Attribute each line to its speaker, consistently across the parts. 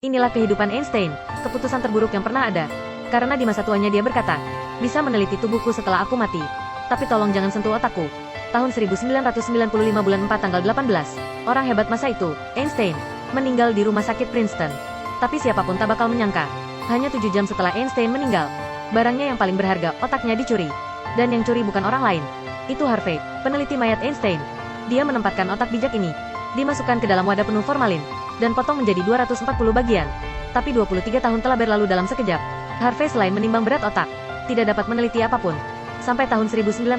Speaker 1: Inilah kehidupan Einstein, keputusan terburuk yang pernah ada. Karena di masa tuanya dia berkata, bisa meneliti tubuhku setelah aku mati. Tapi tolong jangan sentuh otakku. Tahun 1995 bulan 4 tanggal 18, orang hebat masa itu, Einstein, meninggal di rumah sakit Princeton. Tapi siapapun tak bakal menyangka, hanya 7 jam setelah Einstein meninggal, barangnya yang paling berharga, otaknya dicuri. Dan yang curi bukan orang lain. Itu Harvey, peneliti mayat Einstein. Dia menempatkan otak bijak ini, dimasukkan ke dalam wadah penuh formalin, dan potong menjadi 240 bagian. Tapi 23 tahun telah berlalu dalam sekejap. Harvey selain menimbang berat otak, tidak dapat meneliti apapun. Sampai tahun 1998,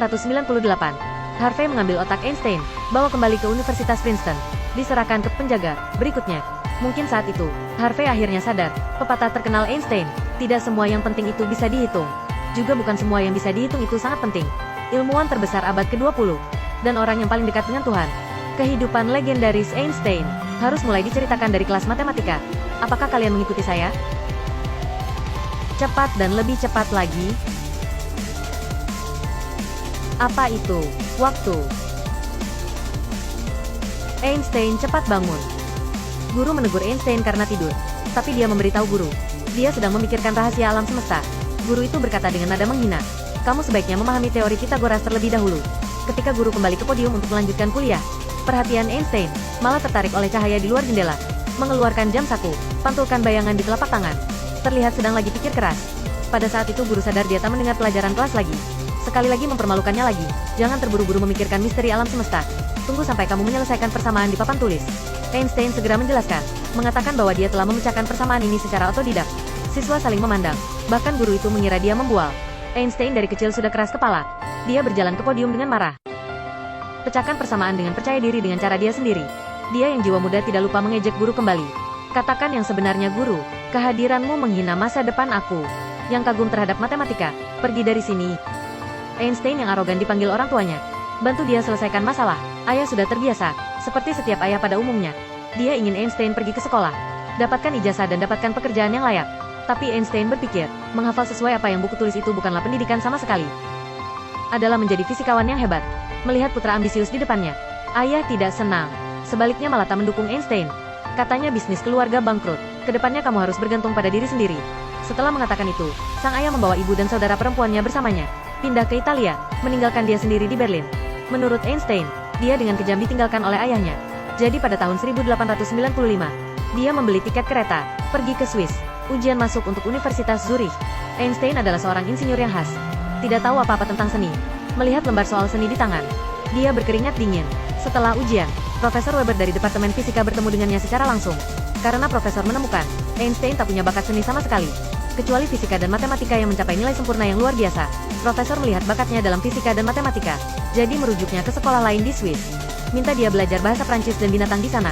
Speaker 1: Harvey mengambil otak Einstein, bawa kembali ke Universitas Princeton, diserahkan ke penjaga. Berikutnya, mungkin saat itu, Harvey akhirnya sadar, pepatah terkenal Einstein, tidak semua yang penting itu bisa dihitung. Juga bukan semua yang bisa dihitung itu sangat penting. Ilmuwan terbesar abad ke-20, dan orang yang paling dekat dengan Tuhan. Kehidupan legendaris Einstein, harus mulai diceritakan dari kelas matematika. Apakah kalian mengikuti saya? Cepat dan lebih cepat lagi. Apa itu? Waktu. Einstein cepat bangun. Guru menegur Einstein karena tidur. Tapi dia memberitahu guru, dia sedang memikirkan rahasia alam semesta. Guru itu berkata dengan nada menghina, kamu sebaiknya memahami teori Pythagoras terlebih dahulu. Ketika guru kembali ke podium untuk melanjutkan kuliah, perhatian Einstein malah tertarik oleh cahaya di luar jendela. Mengeluarkan jam saku, pantulkan bayangan di telapak tangan. Terlihat sedang lagi pikir keras. Pada saat itu guru sadar dia tak mendengar pelajaran kelas lagi. Sekali lagi mempermalukannya lagi. Jangan terburu-buru memikirkan misteri alam semesta. Tunggu sampai kamu menyelesaikan persamaan di papan tulis. Einstein segera menjelaskan, mengatakan bahwa dia telah memecahkan persamaan ini secara otodidak. Siswa saling memandang. Bahkan guru itu mengira dia membual. Einstein dari kecil sudah keras kepala. Dia berjalan ke podium dengan marah. Pecahkan persamaan dengan percaya diri dengan cara dia sendiri. Dia yang jiwa muda tidak lupa mengejek guru kembali. Katakan yang sebenarnya guru. Kehadiranmu menghina masa depan aku. Yang kagum terhadap matematika. Pergi dari sini. Einstein yang arogan dipanggil orang tuanya. Bantu dia selesaikan masalah. Ayah sudah terbiasa. Seperti setiap ayah pada umumnya. Dia ingin Einstein pergi ke sekolah. Dapatkan ijazah dan dapatkan pekerjaan yang layak. Tapi Einstein berpikir, menghafal sesuai apa yang buku tulis itu bukanlah pendidikan sama sekali. Adalah menjadi fisikawan yang hebat. Melihat putra ambisius di depannya. Ayah tidak senang. Sebaliknya malah tak mendukung Einstein. Katanya bisnis keluarga bangkrut. Kedepannya kamu harus bergantung pada diri sendiri. Setelah mengatakan itu, sang ayah membawa ibu dan saudara perempuannya bersamanya. Pindah ke Italia, meninggalkan dia sendiri di Berlin. Menurut Einstein, dia dengan kejam ditinggalkan oleh ayahnya. Jadi pada tahun 1895, dia membeli tiket kereta, pergi ke Swiss. Ujian masuk untuk Universitas Zurich. Einstein adalah seorang insinyur yang khas. Tidak tahu apa-apa tentang seni. Melihat lembar soal seni di tangan, dia berkeringat dingin. Setelah ujian, Profesor Weber dari Departemen Fisika bertemu dengannya secara langsung. Karena Profesor menemukan, Einstein tak punya bakat seni sama sekali. Kecuali fisika dan matematika yang mencapai nilai sempurna yang luar biasa. Profesor melihat bakatnya dalam fisika dan matematika. Jadi merujuknya ke sekolah lain di Swiss. Minta dia belajar bahasa Prancis dan binatang di sana.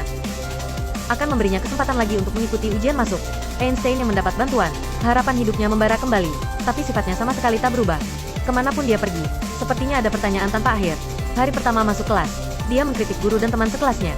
Speaker 1: Akan memberinya kesempatan lagi untuk mengikuti ujian masuk. Einstein yang mendapat bantuan. Harapan hidupnya membara kembali. Tapi sifatnya sama sekali tak berubah. Kemanapun dia pergi, sepertinya ada pertanyaan tanpa akhir. Hari pertama masuk kelas, dia mengkritik guru dan teman sekelasnya.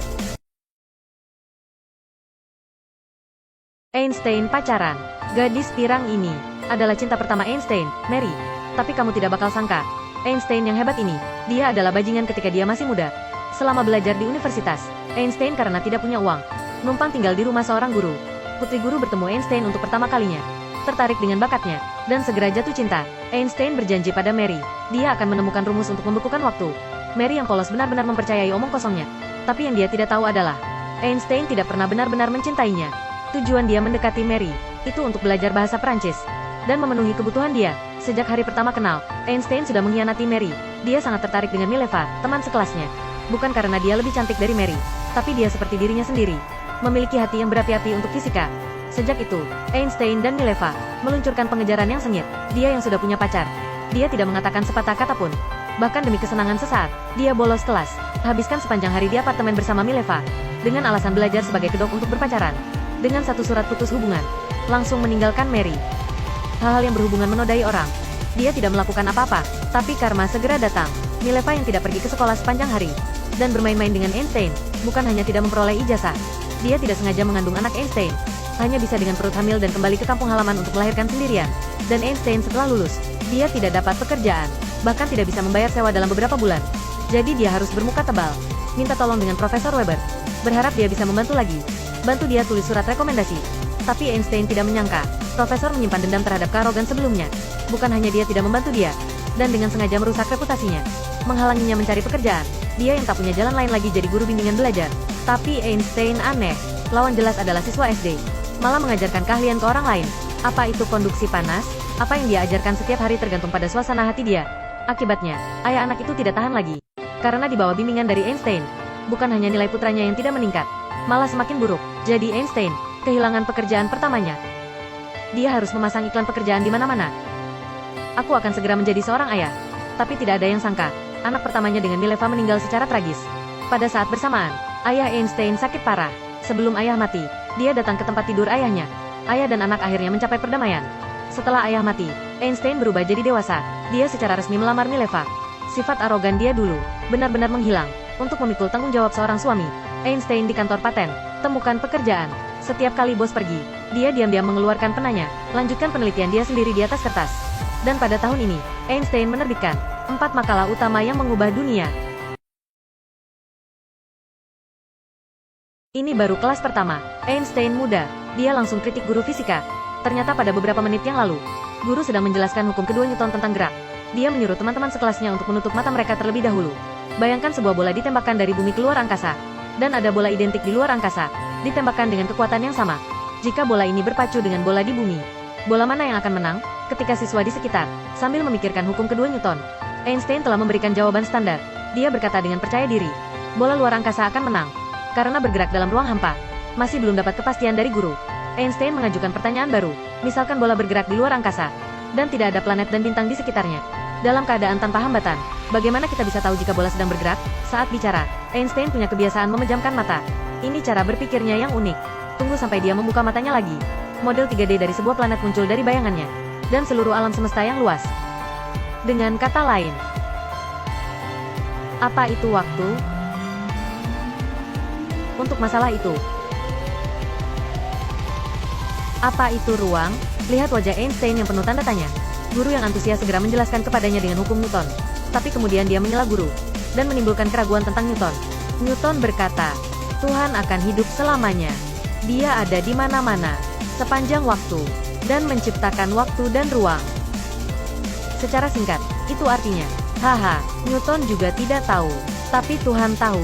Speaker 1: Einstein pacaran. Gadis pirang ini adalah cinta pertama Einstein, Mary. Tapi kamu tidak bakal sangka, Einstein yang hebat ini, dia adalah bajingan ketika dia masih muda. Selama belajar di universitas, Einstein karena tidak punya uang, numpang tinggal di rumah seorang guru. Putri guru bertemu Einstein untuk pertama kalinya. Tertarik dengan bakatnya, dan segera jatuh cinta. Einstein berjanji pada Mary, dia akan menemukan rumus untuk membekukan waktu. Mary yang polos benar-benar mempercayai omong kosongnya. Tapi yang dia tidak tahu adalah, Einstein tidak pernah benar-benar mencintainya. Tujuan dia mendekati Mary, itu untuk belajar bahasa Prancis, dan memenuhi kebutuhan dia. Sejak hari pertama kenal, Einstein sudah mengkhianati Mary. Dia sangat tertarik dengan Mileva, teman sekelasnya. Bukan karena dia lebih cantik dari Mary, tapi dia seperti dirinya sendiri. Memiliki hati yang berapi-api untuk fisika. Sejak itu, Einstein dan Mileva meluncurkan pengejaran yang sengit. Dia yang sudah punya pacar. Dia tidak mengatakan sepatah kata pun. Bahkan demi kesenangan sesaat, dia bolos kelas. Habiskan sepanjang hari di apartemen bersama Mileva. Dengan alasan belajar sebagai kedok untuk berpacaran. Dengan satu surat putus hubungan, langsung meninggalkan Mary. Hal-hal yang berhubungan menodai orang. Dia tidak melakukan apa-apa, tapi karma segera datang. Mileva yang tidak pergi ke sekolah sepanjang hari, dan bermain-main dengan Einstein, bukan hanya tidak memperoleh ijazah. Dia tidak sengaja mengandung anak Einstein. Hanya bisa dengan perut hamil dan kembali ke kampung halaman untuk melahirkan sendirian. Dan Einstein setelah lulus, dia tidak dapat pekerjaan. Bahkan tidak bisa membayar sewa dalam beberapa bulan. Jadi dia harus bermuka tebal. Minta tolong dengan Profesor Weber. Berharap dia bisa membantu lagi. bantu dia tulis surat rekomendasi. Tapi Einstein tidak menyangka, profesor menyimpan dendam terhadap Karogan sebelumnya. Bukan hanya dia tidak membantu dia, dan dengan sengaja merusak reputasinya, menghalanginya mencari pekerjaan. Dia yang tak punya jalan lain lagi jadi guru bimbingan belajar. Tapi Einstein aneh, lawan jelas adalah siswa SD, malah mengajarkan keahlian ke orang lain. Apa itu konduksi panas? Apa yang dia ajarkan setiap hari tergantung pada suasana hati dia. Akibatnya, ayah anak itu tidak tahan lagi. Karena di bawah bimbingan dari Einstein, bukan hanya nilai putranya yang tidak meningkat, malah semakin buruk. Jadi Einstein kehilangan pekerjaan pertamanya. Dia harus memasang iklan pekerjaan di mana-mana. Aku akan segera menjadi seorang ayah. Tapi tidak ada yang sangka, anak pertamanya dengan Mileva meninggal secara tragis. Pada saat bersamaan, ayah Einstein sakit parah. Sebelum ayah mati, dia datang ke tempat tidur ayahnya. Ayah dan anak akhirnya mencapai perdamaian. Setelah ayah mati, Einstein berubah jadi dewasa. Dia secara resmi melamar Mileva. Sifat arogan dia dulu benar-benar menghilang. Untuk memikul tanggung jawab seorang suami, Einstein di kantor paten, temukan pekerjaan. Setiap kali bos pergi, dia diam-diam mengeluarkan penanya, lanjutkan penelitian dia sendiri di atas kertas. Dan pada tahun ini, Einstein menerbitkan 4 makalah utama yang mengubah dunia. Ini baru kelas pertama. Einstein muda, dia langsung kritik guru fisika. Ternyata pada beberapa menit yang lalu, guru sedang menjelaskan hukum kedua Newton tentang gerak. Dia menyuruh teman-teman sekelasnya untuk menutup mata mereka terlebih dahulu. Bayangkan sebuah bola ditembakkan dari bumi keluar angkasa, dan ada bola identik di luar angkasa, ditembakkan dengan kekuatan yang sama. Jika bola ini berpacu dengan bola di bumi, bola mana yang akan menang? Ketika siswa di sekitar, sambil memikirkan hukum kedua Newton, Einstein telah memberikan jawaban standar. Dia berkata dengan percaya diri, bola luar angkasa akan menang, karena bergerak dalam ruang hampa. Masih belum dapat kepastian dari guru, Einstein mengajukan pertanyaan baru. Misalkan bola bergerak di luar angkasa, dan tidak ada planet dan bintang di sekitarnya, dalam keadaan tanpa hambatan, bagaimana kita bisa tahu jika bola sedang bergerak? Saat bicara, Einstein punya kebiasaan memejamkan mata. Ini cara berpikirnya yang unik. Tunggu sampai dia membuka matanya lagi. Model 3D dari sebuah planet muncul dari bayangannya, dan seluruh alam semesta yang luas. Dengan kata lain, apa itu waktu? Untuk masalah itu, apa itu ruang? Lihat wajah Einstein yang penuh tanda tanya. Guru yang antusias segera menjelaskan kepadanya dengan hukum Newton. Tapi kemudian dia menyela guru, dan menimbulkan keraguan tentang Newton. Newton berkata, Tuhan akan hidup selamanya. Dia ada di mana-mana, sepanjang waktu, dan menciptakan waktu dan ruang. Secara singkat, itu artinya, haha, Newton juga tidak tahu, tapi Tuhan tahu.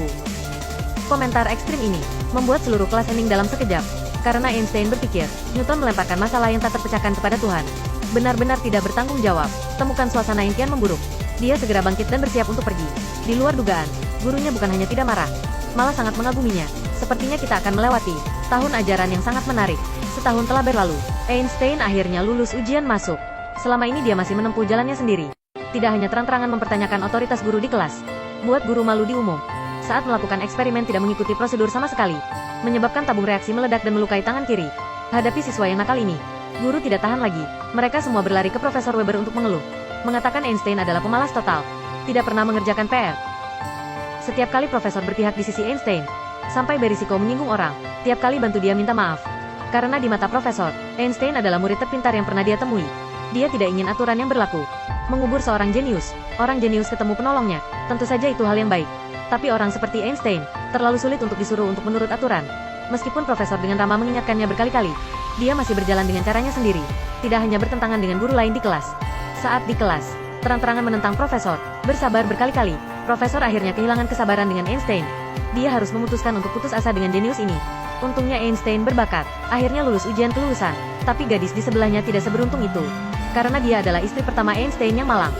Speaker 1: Komentar ekstrim ini membuat seluruh kelas hening dalam sekejap, karena Einstein berpikir, Newton melemparkan masalah yang tak terpecahkan kepada Tuhan. Benar-benar tidak bertanggung jawab. Temukan suasana yang kian memburuk. Dia segera bangkit dan bersiap untuk pergi. Di luar dugaan, gurunya bukan hanya tidak marah, malah sangat mengaguminya. Sepertinya kita akan melewati tahun ajaran yang sangat menarik. Setahun telah berlalu, Einstein akhirnya lulus ujian masuk. Selama ini dia masih menempuh jalannya sendiri. Tidak hanya terang-terangan mempertanyakan otoritas guru di kelas, buat guru malu di umum. Saat melakukan eksperimen tidak mengikuti prosedur sama sekali, menyebabkan tabung reaksi meledak dan melukai tangan kiri. Hadapi siswa yang nakal ini, guru tidak tahan lagi. Mereka semua berlari ke Profesor Weber untuk mengeluh, mengatakan Einstein adalah pemalas total, tidak pernah mengerjakan PR. Setiap kali profesor berpihak di sisi Einstein, sampai berisiko menyinggung orang, tiap kali bantu dia minta maaf. Karena di mata profesor, Einstein adalah murid terpintar yang pernah dia temui. Dia tidak ingin aturan yang berlaku. Mengubur seorang jenius, orang jenius ketemu penolongnya, tentu saja itu hal yang baik. Tapi orang seperti Einstein, terlalu sulit untuk disuruh untuk menurut aturan. Meskipun profesor dengan ramah mengingatkannya berkali-kali, dia masih berjalan dengan caranya sendiri. Tidak hanya bertentangan dengan guru lain di kelas. Saat di kelas, terang-terangan menentang profesor, bersabar berkali-kali, profesor akhirnya kehilangan kesabaran dengan Einstein. Dia harus memutuskan untuk putus asa dengan jenius ini. Untungnya Einstein berbakat, akhirnya lulus ujian kelulusan. Tapi gadis di sebelahnya tidak seberuntung itu. Karena dia adalah istri pertama Einstein yang malang.